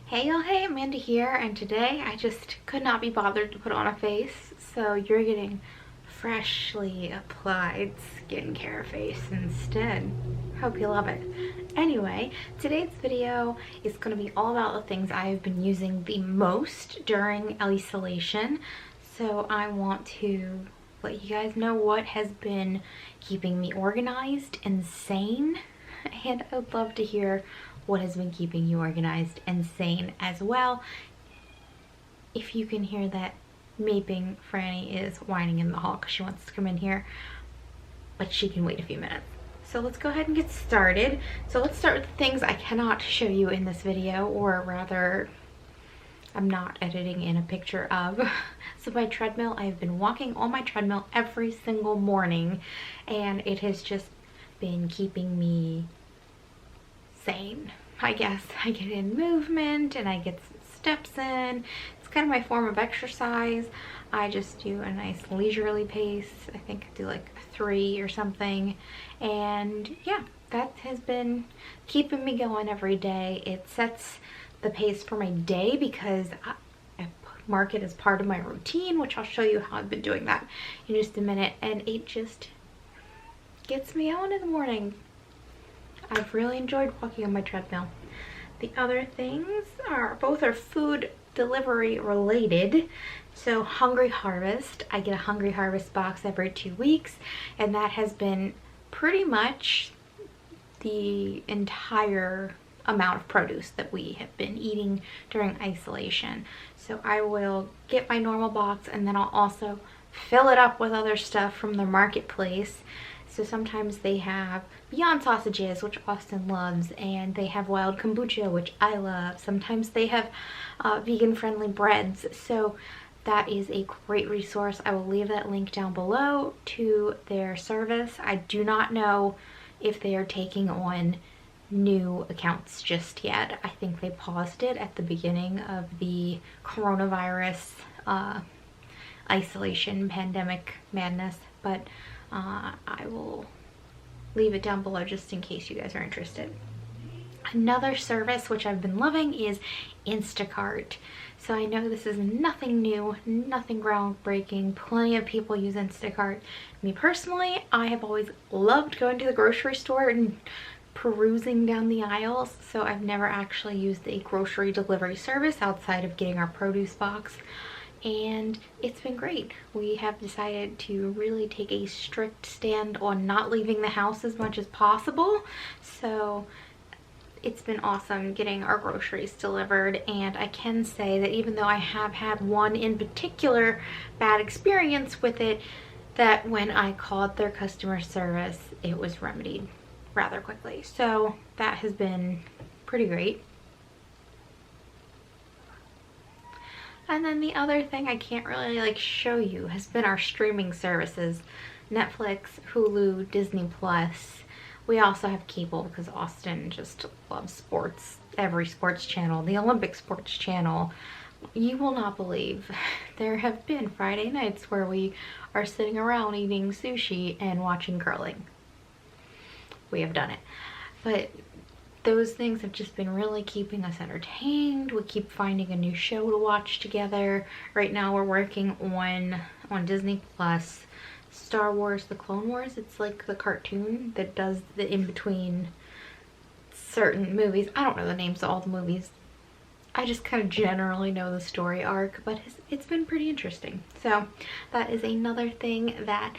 Hey y'all, hey, Amanda here, and today I just could not be bothered to put on a face, so you're getting freshly applied skincare face instead. Hope you love it. Anyway, today's video is going to be all about the things I have been using the most during isolation, so I want to let you guys know what has been keeping me organized and sane, and I'd love to hear what has been keeping you organized and sane as well. If you can hear that meeping, Franny is whining in the hall because she wants to come in here, but she can wait a few minutes. So let's go ahead and get started. So let's start with the things I cannot show you in this video, or rather, I'm not editing in a picture of. So my treadmill, I've been walking on my treadmill every single morning, and it has just been keeping me sane, I guess. I get in movement and I get some steps in. It's kind of my form of exercise. I just do a nice leisurely pace. I think I do like 3 or something. And yeah, that has been keeping me going every day. It sets the pace for my day because I mark it as part of my routine, which I'll show you how I've been doing that in just a minute. And it just gets me going in the morning. I've really enjoyed walking on my treadmill. The other things both are food delivery related. So Hungry Harvest, I get a Hungry Harvest box every 2 weeks, and that has been pretty much the entire amount of produce that we have been eating during isolation. So I will get my normal box, and then I'll also fill it up with other stuff from the marketplace. So sometimes they have Beyond sausages, which Austin loves, and they have wild kombucha, which I love. Sometimes they have vegan-friendly breads. So that is a great resource. I will leave that link down below to their service. I do not know if they are taking on new accounts just yet. I think they paused it at the beginning of the coronavirus isolation pandemic madness, but I will leave it down below just in case you guys are interested. Another service which I've been loving is Instacart. So I know this is nothing new, nothing groundbreaking. Plenty of people use Instacart. Me personally, I have always loved going to the grocery store and perusing down the aisles, so I've never actually used a grocery delivery service outside of getting our produce box. And it's been great. We have decided to really take a strict stand on not leaving the house as much as possible. So it's been awesome getting our groceries delivered, and I can say that even though I have had one in particular bad experience with it, that when I called their customer service, it was remedied rather quickly. So that has been pretty great. And then the other thing I can't really show you has been our streaming services. Netflix, Hulu, Disney Plus. We also have cable because Austin just loves sports. Every sports channel, the Olympic sports channel. You will not believe there have been Friday nights where we are sitting around eating sushi and watching curling. We have done it. But those things have just been really keeping us entertained. We keep finding a new show to watch together. Right now we're working on Disney Plus, Star Wars, The Clone Wars. It's like the cartoon that does the in-between certain movies. I don't know the names of all the movies. I just kind of generally know the story arc, but it's been pretty interesting. So that is another thing that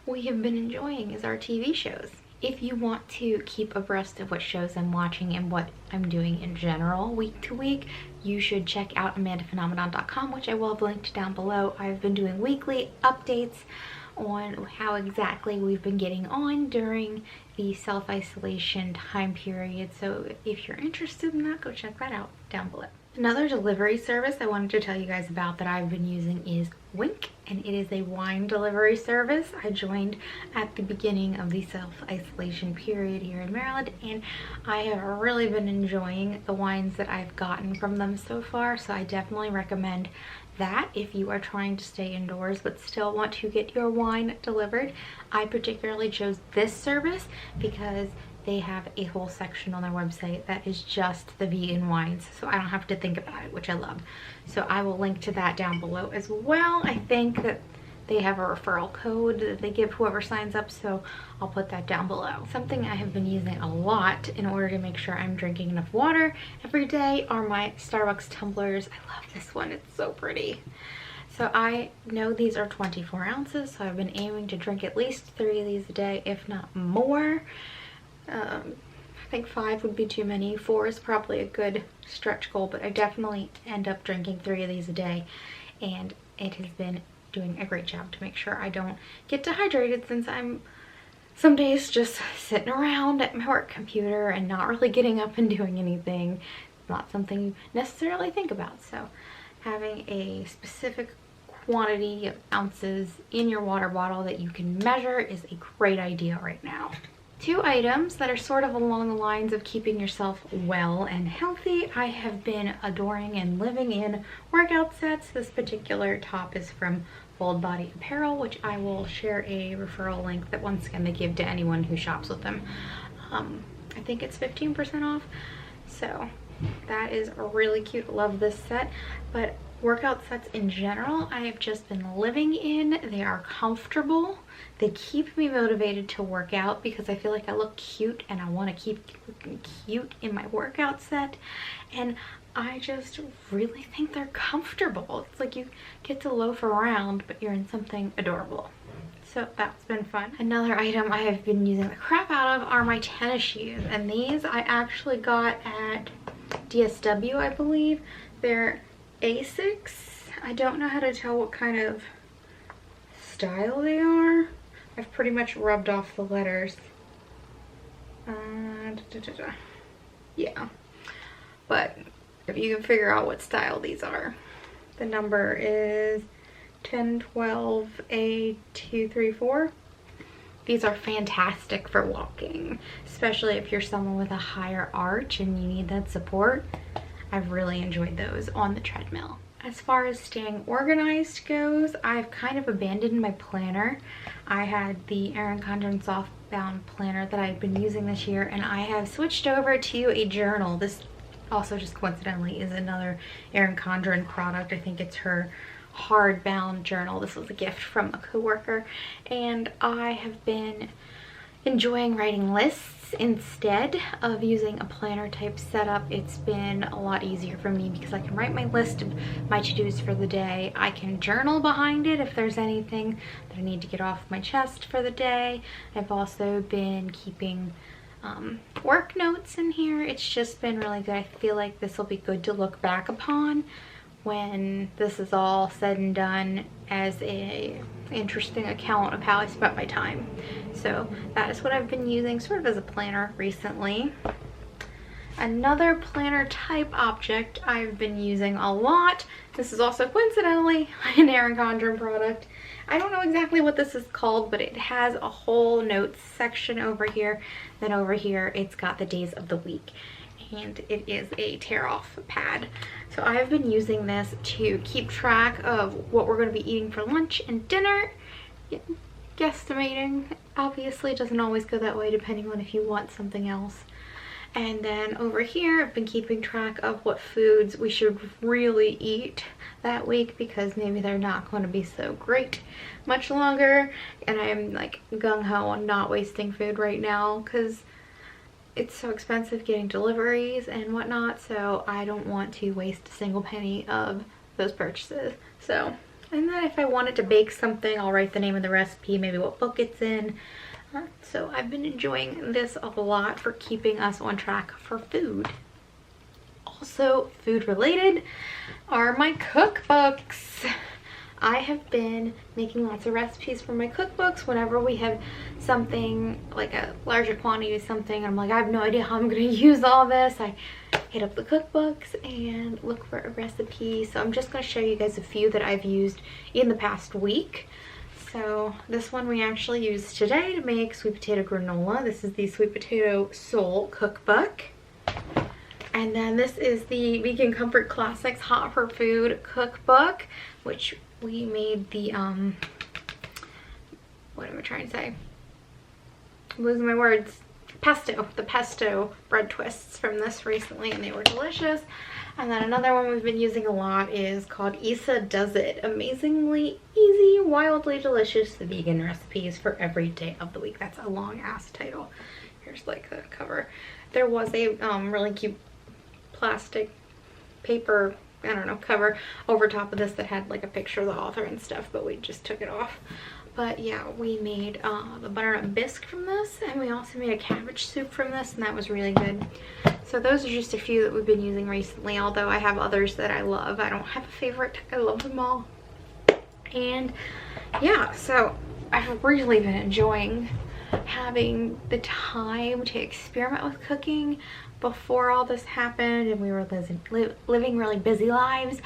we have been enjoying, is our TV shows. If you want to keep abreast of what shows I'm watching and what I'm doing in general week to week, you should check out Amandaphenomenon.com, which I will have linked down below. I've been doing weekly updates on how exactly we've been getting on during the self-isolation time period. So if you're interested in that, go check that out down below. Another delivery service I wanted to tell you guys about that I've been using is Wink, and it is a wine delivery service I joined at the beginning of the self-isolation period here in Maryland, and I have really been enjoying the wines that I've gotten from them so far. So I definitely recommend that if you are trying to stay indoors but still want to get your wine delivered. I particularly chose this service because they have a whole section on their website that is just the vegan wines, so I don't have to think about it, which I love. So I will link to that down below as well. I think that they have a referral code that they give whoever signs up, so I'll put that down below. Something I have been using a lot in order to make sure I'm drinking enough water every day are my Starbucks tumblers. I love this one, it's so pretty. So I know these are 24 ounces, so I've been aiming to drink at least 3 of these a day, if not more. I think 5 would be too many. 4 is probably a good stretch goal, but I definitely end up drinking 3 of these a day, and it has been doing a great job to make sure I don't get dehydrated, since I'm some days just sitting around at my work computer and not really getting up and doing anything. Not something you necessarily think about. So having a specific quantity of ounces in your water bottle that you can measure is a great idea right now. 2 items that are sort of along the lines of keeping yourself well and healthy. I have been adoring and living in workout sets. This particular top is from Bold Body Apparel, which I will share a referral link that once again they give to anyone who shops with them. I think it's 15% off, so that is really cute. Love this set. But workout sets in general I have just been living in. They are comfortable. They keep me motivated to work out because I feel like I look cute and I want to keep looking cute in my workout set, and I just really think they're comfortable. It's like you get to loaf around but you're in something adorable. So that's been fun. Another item I have been using the crap out of are my tennis shoes, and these I actually got at DSW, I believe. They're Asics. I don't know how to tell what kind of style they are. I've pretty much rubbed off the letters. Yeah, but if you can figure out what style these are. The number is 1012A234. These are fantastic for walking, especially if you're someone with a higher arch and you need that support. I've really enjoyed those on the treadmill. As far as staying organized goes, I've kind of abandoned my planner. I had the ERIN softbound planner that I've been using this year, and I have switched over to a journal. This also just coincidentally is another ERIN product. I think it's her hardbound journal. This was a gift from a coworker, and I have been enjoying writing lists instead of using a planner type setup. It's been a lot easier for me because I can write my list of my to-dos for the day. I can journal behind it if there's anything that I need to get off my chest for the day. I've also been keeping work notes in here. It's just been really good. I feel like this will be good to look back upon when this is all said and done as a interesting account of how I spent my time. So that is what I've been using sort of as a planner recently. Another planner type object I've been using a lot, this is also coincidentally an ERIN product. I don't know exactly what this is called, but it has a whole notes section over here. Then over here it's got the days of the week, and it is a tear off pad. So I have been using this to keep track of what we're going to be eating for lunch and dinner. Guesstimating. Obviously it doesn't always go that way depending on if you want something else. And then over here I've been keeping track of what foods we should really eat that week, because maybe they're not going to be so great much longer, and I'm like gung-ho on not wasting food right now because it's so expensive getting deliveries and whatnot, so I don't want to waste a single penny of those purchases. So, and then if I wanted to bake something, I'll write the name of the recipe, maybe what book it's in. So I've been enjoying this a lot for keeping us on track for food. Also food related are my cookbooks. I have been making lots of recipes for my cookbooks whenever we have something like a larger quantity of something. I'm like, I have no idea how I'm going to use all this. I hit up the cookbooks and look for a recipe. So I'm just going to show you guys a few that I've used in the past week. So this one we actually used today to make sweet potato granola. This is the Sweet Potato Soul cookbook. And then this is the Vegan Comfort Classics Hot for Food cookbook, which we made the, what am I trying to say? I'm losing my words. the pesto bread twists from this recently, and they were delicious. And then another one we've been using a lot is called Isa Does It. Amazingly easy, wildly delicious vegan recipes for every day of the week. That's a long ass title. Here's like the cover. There was a really cute plastic paper, I don't know, cover over top of this that had like a picture of the author and stuff, but we just took it off. But yeah, we made the butternut bisque from this, and we also made a cabbage soup from this, and that was really good. So those are just a few that we've been using recently, although I have others that I love. I don't have a favorite. I love them all. And yeah, so I've really been enjoying having the time to experiment with cooking. Before all this happened and we were living really busy lives,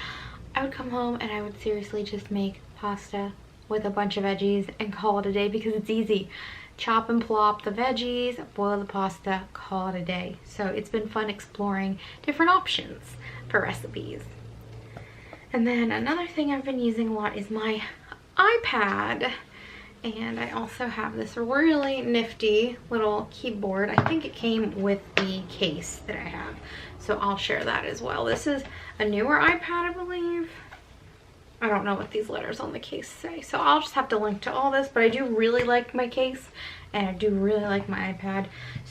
I would come home and I would seriously just make pasta with a bunch of veggies and call it a day, because it's easy. Chop and plop the veggies, boil the pasta, call it a day. So it's been fun exploring different options for recipes. And then another thing I've been using a lot is my iPad. And I also have this really nifty little keyboard. I think it came with the case that I have, so I'll share that as well. This is a newer iPad, I believe. I don't know what these letters on the case say, so I'll just have to link to all this, but I do really like my case and I do really like my iPad.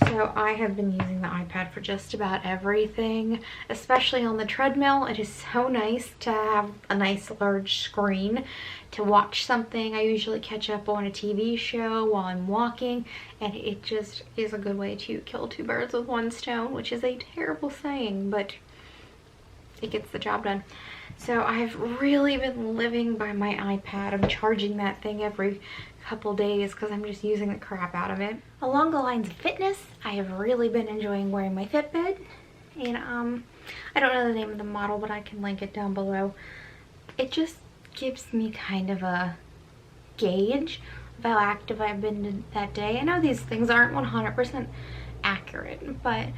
So I have been using the iPad for just about everything, especially on the treadmill. It is so nice to have a nice large screen to watch something. I usually catch up on a TV show while I'm walking, and it just is a good way to kill two birds with one stone, which is a terrible saying, but it gets the job done. So I've really been living by my iPad. I'm charging that thing every couple days because I'm just using the crap out of it. Along the lines of fitness, I have really been enjoying wearing my Fitbit. And I don't know the name of the model, but I can link it down below. It just gives me kind of a gauge of how active I've been that day. I know these things aren't 100% accurate, but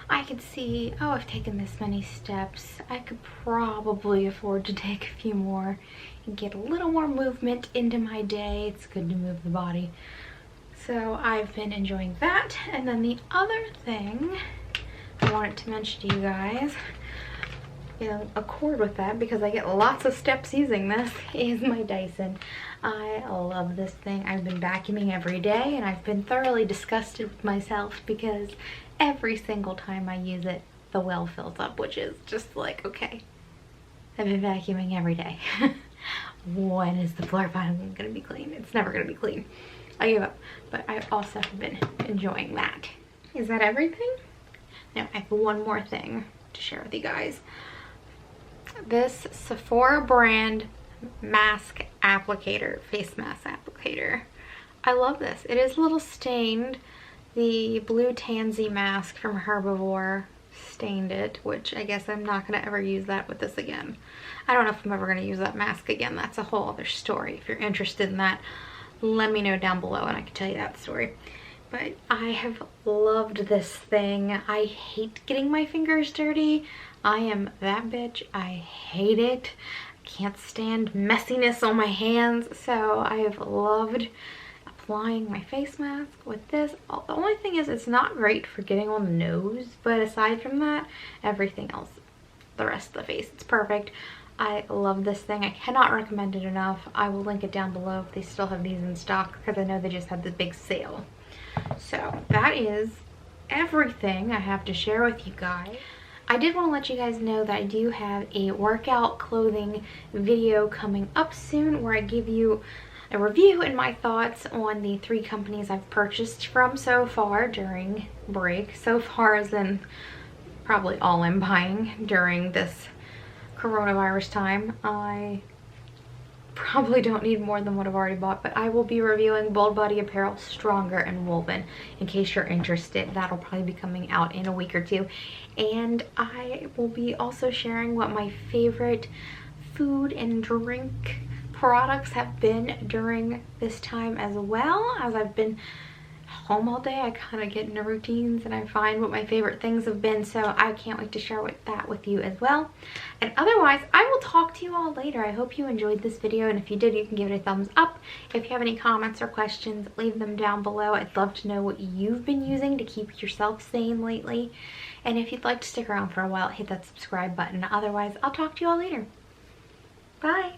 I could see, oh, I've taken this many steps. I could probably afford to take a few more and get a little more movement into my day. It's good to move the body. So I've been enjoying that. And then the other thing I wanted to mention to you guys, in accord with that, because I get lots of steps using this, is my Dyson. I love this thing. I've been vacuuming every day, and I've been thoroughly disgusted with myself because every single time I use it, the well fills up, which is just like, okay, I've been vacuuming every day. When is the floor finally gonna be clean? It's never gonna be clean. I give up, but I also have been enjoying that. Is that everything? No, I have one more thing to share with you guys. This Sephora brand mask applicator, face mask applicator. I love this. It is a little stained. The blue tansy mask from Herbivore stained it, which I guess I'm not going to ever use that with this again. I don't know if I'm ever going to use that mask again. That's a whole other story. If you're interested in that, let me know down below and I can tell you that story. But I have loved this thing. I hate getting my fingers dirty. I am that bitch. I hate it. I can't stand messiness on my hands. So I have loved applying my face mask with this. The only thing is it's not great for getting on the nose, but aside from that, everything else, the rest of the face, it's perfect. I love this thing. I cannot recommend it enough. I will link it down below if they still have these in stock, because I know they just had the big sale. So that is everything I have to share with you guys. I did want to let you guys know that I do have a workout clothing video coming up soon where I give you a review and my thoughts on the 3 companies I've purchased from so far during break. So far as in probably all I'm buying during this coronavirus time. I probably don't need more than what I've already bought, but I will be reviewing Bold Body Apparel Stronger and Woven in case you're interested. That'll probably be coming out in a week or 2. And I will be also sharing what my favorite food and drink products have been during this time, as well as I've been home all day, I kind of get into routines and I find what my favorite things have been, so I can't wait to share that with you as well. And otherwise, I will talk to you all later. I hope you enjoyed this video, and if you did, you can give it a thumbs up. If you have any comments or questions, leave them down below. I'd love to know what you've been using to keep yourself sane lately. And if you'd like to stick around for a while, hit that subscribe button. Otherwise, I'll talk to you all later. Bye!